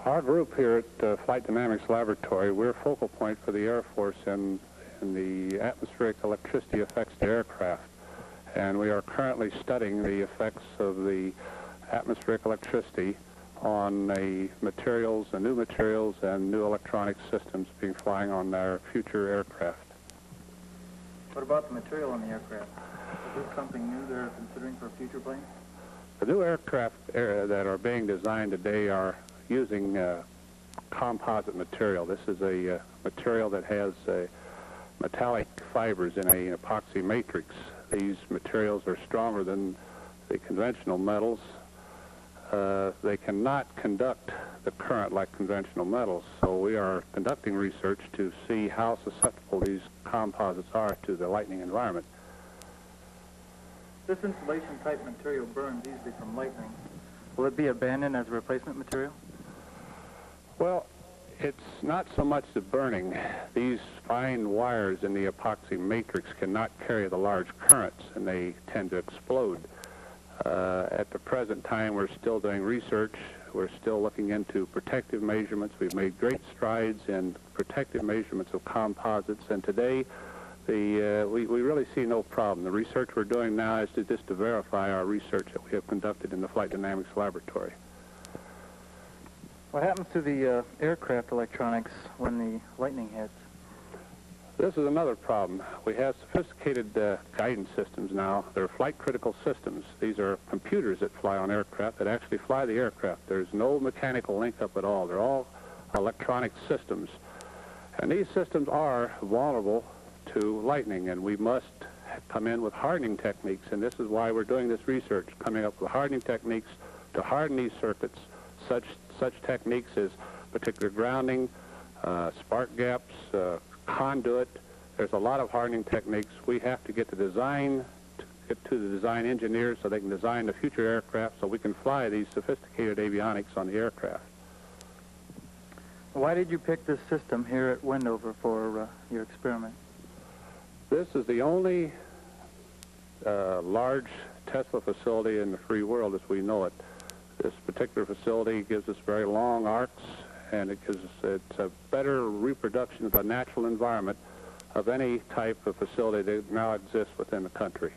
Our group here at Flight Dynamics Laboratory, we're a focal point for the Air Force in the atmospheric electricity effects to aircraft. And we are currently studying the effects of the atmospheric electricity on the materials, the new materials and new electronic systems being flying on our future aircraft. What about the material on the aircraft? Is this something new they're considering for future planes? The new aircraft that are being designed today are using composite material. This is a material that has metallic fibers in an epoxy matrix. These materials are stronger than the conventional metals. They cannot conduct the current like conventional metals, so we are conducting research to see how susceptible these composites are to the lightning environment. This insulation type material burns easily from lightning. Will it be abandoned as a replacement material? Well, it's not so much the burning. These fine wires in the epoxy matrix cannot carry the large currents, and they tend to explode. At the present time, we're still doing research. We're still looking into protective measurements. We've made great strides in protective measurements of composites, and today we really see no problem. The research we're doing now is just to verify our research that we have conducted in the Flight Dynamics Laboratory. What happens to the aircraft electronics when the lightning hits? This is another problem. We have sophisticated guidance systems now. They're flight-critical systems. These are computers that fly on aircraft that actually fly the aircraft. There's no mechanical link-up at all. They're all electronic systems. And these systems are vulnerable to lightning, and we must come in with hardening techniques, and this is why we're doing this research, coming up with hardening techniques to harden these circuits, such techniques as particular grounding, spark gaps, conduit. There's a lot of hardening techniques. We have to get the design, get to the design engineers so they can design the future aircraft so we can fly these sophisticated avionics on the aircraft. Why did you pick this system here at Wendover for your experiment? This is the only large Tesla facility in the free world as we know it. This particular facility gives us very long arcs, and it's a better reproduction of the natural environment of any type of facility that now exists within the country.